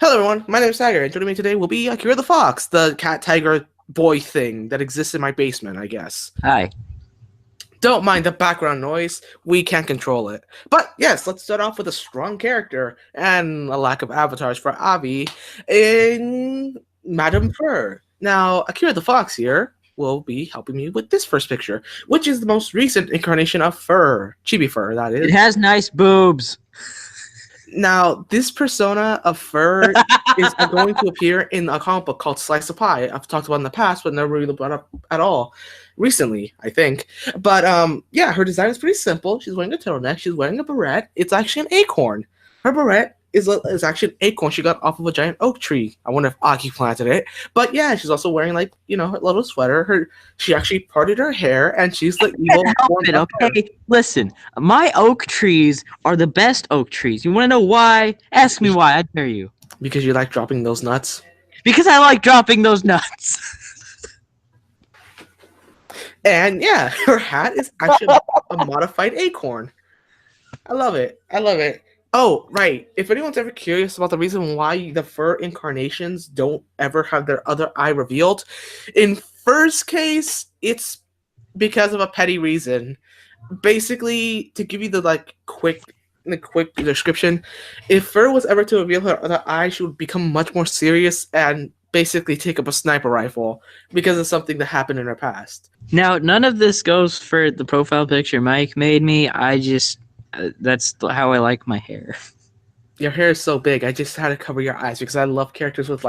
Hello everyone, my name is Tiger, and joining me today will be Akira the Fox, the cat tiger boy thing that exists in my basement, I guess. Hi. Don't mind the background noise, we can't control it. But yes, let's start off with a strong character and a lack of avatars for Avi in Madame Fur. Now, Akira the Fox here will be helping me with this first picture, which is the most recent incarnation of Fur, Chibi Fur, that It is. has nice boobs. Now, this persona of Fur is going to appear in a comic book called Slice of Pie. I've talked about in the past, but never really brought up at all recently, I think. But yeah, her design is pretty simple. She's wearing a turtleneck. She's wearing a beret. It's actually an acorn. Her beret is actually an acorn she got off of a giant oak tree. I wonder if Aki planted it. But yeah, she's also wearing like her little sweater. She actually parted her hair, and she's the evil. Help it, okay? Listen, my oak trees are the best oak trees. You want to know why? Ask me why. I dare you. Because you like dropping those nuts. Because I like dropping those nuts. And yeah, her hat is actually a modified acorn. I love it. I love it. Oh, right. If anyone's ever curious about the reason why the Fur incarnations don't ever have their other eye revealed, in Fur's case, it's because of a petty reason. Basically, to give you the quick description, if Fur was ever to reveal her other eye, she would become much more serious and basically take up a sniper rifle because of something that happened in her past. Now, none of this goes for the profile picture Mike made me. I just... that's how I like my hair. Your hair is so big. I just had to cover your eyes because I love characters with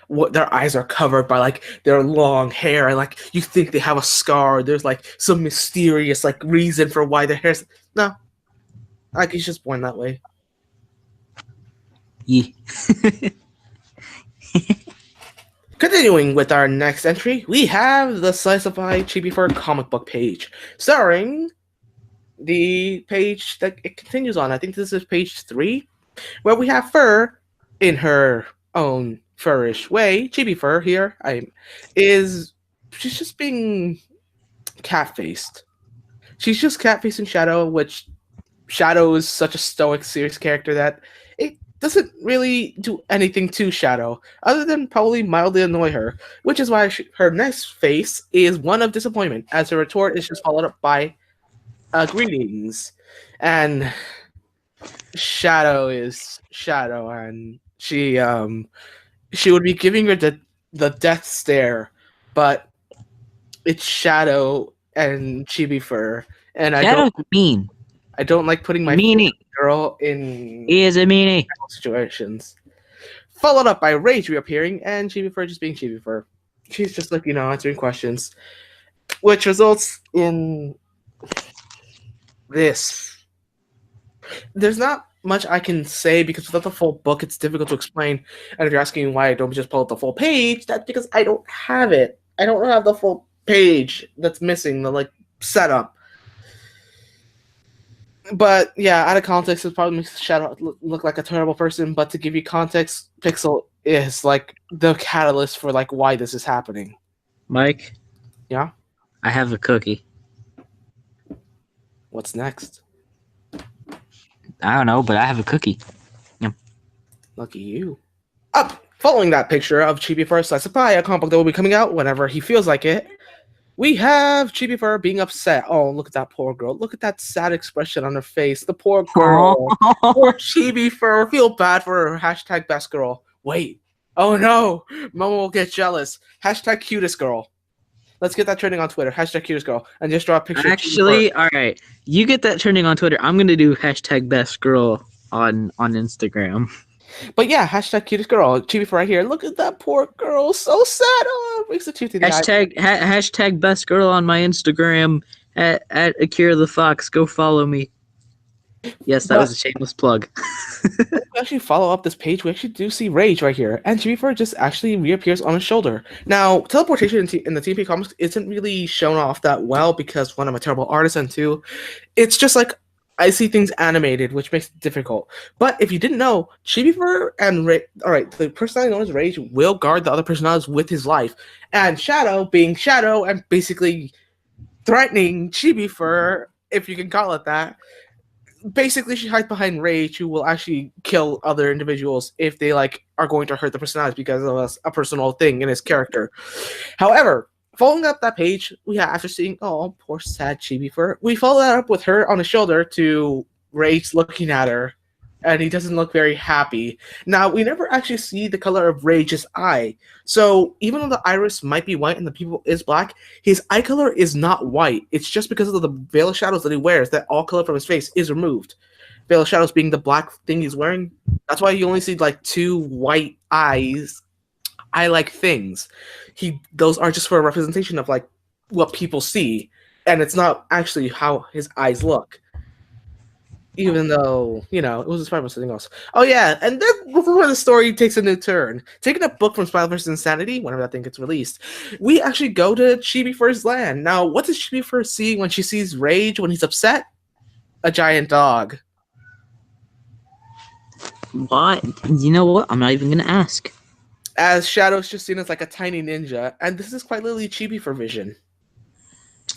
what their eyes are covered by their long hair and you think they have a scar. There's some mysterious reason for why their hair's no. He's just born that way. Yeah. Continuing with our next entry, we have the Slice of Pie Chibi Fur comic book page, starring the page that it continues on. I think this is page 3, where we have Fur in her own furish way. Chibi Fur here she's just being cat-faced. She's just cat-facing Shadow, which Shadow is such a stoic, serious character that it doesn't really do anything to Shadow, other than probably mildly annoy her, which is why her next face is one of disappointment, as her retort is just followed up by greetings. And Shadow is Shadow, and she would be giving her the death stare, but it's Shadow and Chibi Fur, and Shadow's mean. I don't like putting my meanie girl in He is a meanie. situations. Followed up by Rage reappearing and Chibi Fur just being Chibi Fur. She's just answering questions, which results in this. There's not much I can say because without the full book, it's difficult to explain. And if you're asking why I don't just pull out the full page, that's because I don't have it. I don't have the full page that's missing the setup. But yeah, out of context, it probably makes Shadow look like a terrible person. But to give you context, Pixel is the catalyst for why this is happening. Mike? Yeah? I have a cookie. What's next? I don't know, but I have a cookie. Yep. Lucky you. Up! Following that picture of Chibi Fur Slice of Pie, a comic book that will be coming out whenever he feels like it, we have Chibi Fur being upset. Oh, look at that poor girl. Look at that sad expression on her face. The poor girl. Poor Chibi Fur. Feel bad for her. Hashtag best girl. Wait. Oh no. Mama will get jealous. Hashtag cutest girl. Let's get that trending on Twitter. Hashtag cutest girl. And just draw a picture Actually, alright. You get that trending on Twitter. I'm going to do hashtag best girl on Instagram. But yeah, hashtag cutest girl. Chibi Fur right here. Look at that poor girl. So sad. Oh, it makes the tooth in the eye. Hashtag best girl on my Instagram at Akira the Fox. Go follow me. Yes, that was a shameless plug. If we actually follow up this page, we actually do see Rage right here. And Chibi Fur just actually reappears on his shoulder. Now, teleportation in the TP comics isn't really shown off that well because, one, I'm a terrible artist, and two, it's just I see things animated, which makes it difficult. But if you didn't know, Chibi Fur and the personality known as Rage will guard the other personalities with his life. And Shadow being Shadow and basically threatening Chibi Fur, if you can call it that, basically she hides behind Rage, who will actually kill other individuals if they like are going to hurt the personality because of a personal thing in his character. However, following up that page, we have after seeing oh poor sad Chibi Fur, we follow that up with her on the shoulder to Rage looking at her, and he doesn't look very happy. Now we never actually see the color of Rage's eye, so even though the iris might be white and the pupil is black, his eye color is not white. It's just because of the veil of shadows that he wears that all color from his face is removed. Veil of shadows being the black thing he's wearing. That's why you only see like two white eyes eye-like things. Those are just for a representation of like what people see, and it's not actually how his eyes look. Even though it was inspired by something else. Oh yeah, and then this is where the story takes a new turn. Taking a book from Smile vs. Insanity, whenever that thing gets released, we actually go to Chibi Fur's land. Now, what does Chibi Fur see when she sees Rage when he's upset? A giant dog. What? You know what? I'm not even gonna ask. As Shadow's just seen as like a tiny ninja, and this is quite literally Chibi Fur vision.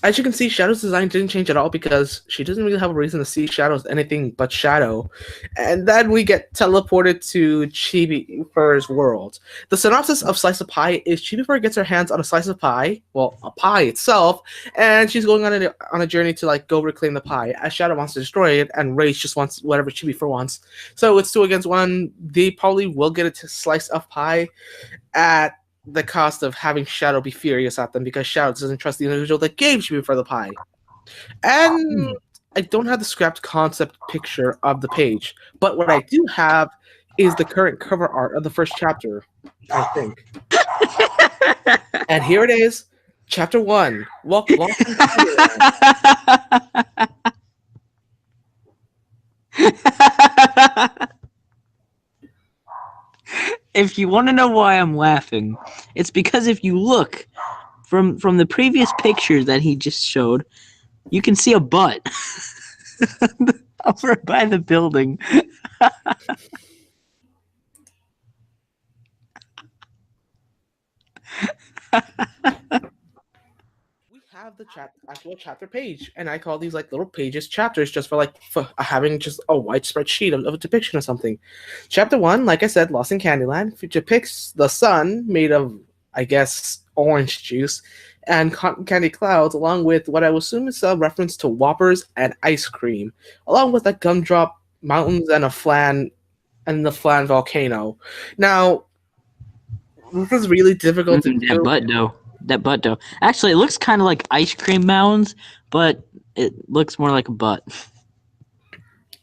As you can see, Shadow's design didn't change at all because she doesn't really have a reason to see Shadow as anything but Shadow. And then we get teleported to Chibi Fur's world. The synopsis of Slice of Pie is Chibi Fur gets her hands on a slice of pie, well, a pie itself, and she's going on a journey to like go reclaim the pie. As Shadow wants to destroy it, and Rage just wants whatever Chibi Fur wants. So it's 2 against 1. They probably will get a slice of pie at the cost of having Shadow be furious at them because Shadow doesn't trust the individual that gave Chibi for the pie. And I don't have the scrapped concept picture of the page, but what I do have is the current cover art of the first chapter, I think. And here it is, Chapter 1. Welcome to If you want to know why I'm laughing, it's because if you look from the previous picture that he just showed, you can see a butt over by the building. we have the actual chapter page, and I call these like little pages chapters just for having just a widespread sheet of a depiction of something. Chapter 1, like I said, Lost in Candyland, depicts the sun made of, I guess, orange juice and cotton candy clouds, along with what I will assume is a reference to Whoppers and ice cream, along with the gumdrop mountains and the Flan volcano. Now, this is really difficult to That do. butt though. That butt though. Actually, it looks kind of like ice cream mounds, but it looks more like a butt.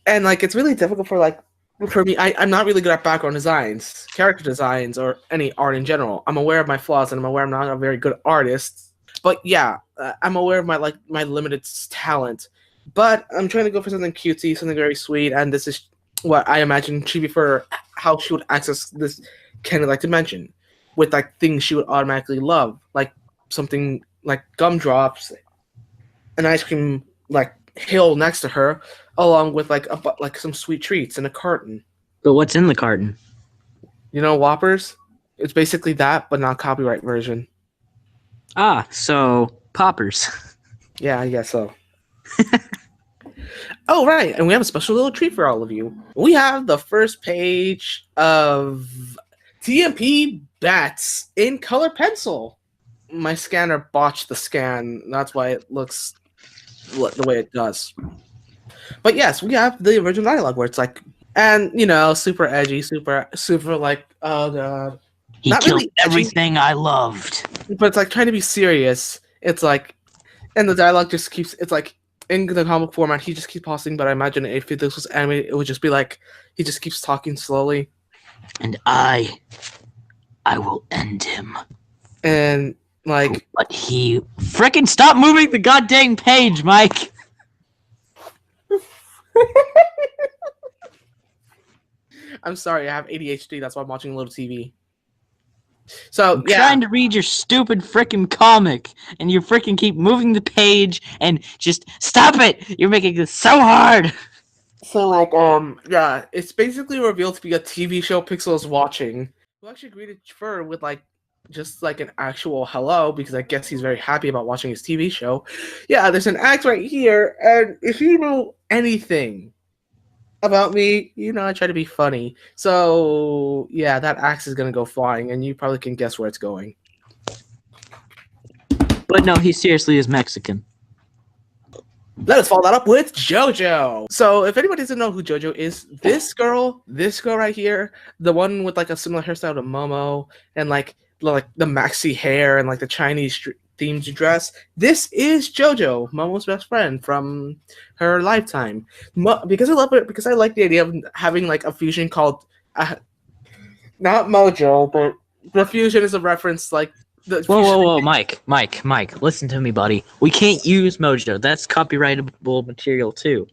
And like it's really difficult for me. I'm not really good at background designs, character designs, or any art in general. I'm aware of my flaws, and I'm aware I'm not a very good artist. But yeah, I'm aware of my limited talent. But I'm trying to go for something cutesy, something very sweet, and this is what I imagine Chibi for how she would access this kind of like dimension with like things she would automatically love, like something like gumdrops, an ice cream like hill next to her, along with like some sweet treats in a carton. But what's in the carton? Whoppers. It's basically that, but not copyright version. Ah, so poppers. Yeah, I guess so. Oh right, and we have a special little treat for all of you. We have the first page of TMP Bats in color pencil. My scanner botched the scan. That's why it looks the way it does. But yes, we have the original dialogue where it's like, and super edgy, super like, oh god, He not killed really edgy, everything I loved. but it's like trying to be serious. It's like, and the dialogue just keeps. It's like in the comic format, he just keeps pausing. But I imagine if this was animated, it would just be like he just keeps talking slowly. And I will end him. And like, But he frickin' stop moving the goddamn page, Mike. I'm sorry, I have ADHD. That's why I'm watching a little TV. So I'm yeah, trying to read your stupid frickin' comic, and you frickin' keep moving the page, and just stop it! You're making this so hard. so like yeah, it's basically revealed to be a TV show Pixel is watching. Who actually greeted Fur with like just like an actual hello because I guess he's very happy about watching his TV show. Yeah, there's an act right here, and if you know anything About me, I try to be funny. So yeah, that axe is gonna go flying, and you probably can guess where it's going. But no, he seriously is Mexican. Let us follow that up with JoJo. So, if anybody doesn't know who JoJo is, this girl right here, the one with like a similar hairstyle to Momo and like the maxi hair and like the Chinese themed dress, this is JoJo, Momo's best friend from her lifetime. Because I love it, because I like the idea of having like a fusion called not Mojo, but the fusion is a reference like the Whoa, fusion. whoa, whoa, Mike, listen to me, buddy. We can't use Mojo. That's copyrightable material too.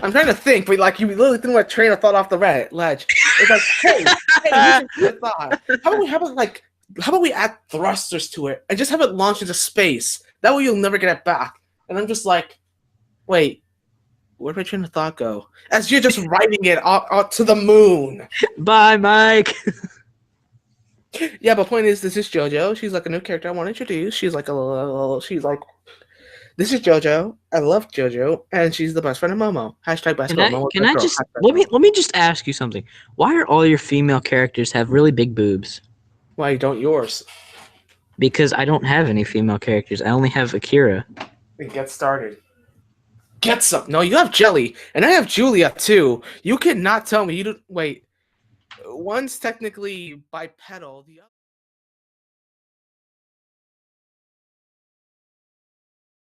I'm trying to think, but like you literally threw my train of thought off the ledge. It's like, hey, here's a good thought. How about we add thrusters to it and just have it launch into space? That way you'll never get it back. And I'm just like, wait, where'd my train of thought go? As you're just writing it out to the moon. Bye, Mike. Yeah, but point is, this is JoJo. She's like a new character I want to introduce. She's like this is JoJo. I love JoJo, and she's the best friend of Momo. Hashtag best girl. Momo Can best I girl. just Hashtag Momo. let me just ask you something? Why are all your female characters have really big boobs? Why don't yours? Because I don't have any female characters. I only have Akira. Get started. Get some. No, you have Jelly, and I have Julia too. You cannot tell me you don't. Wait, one's technically bipedal. The other.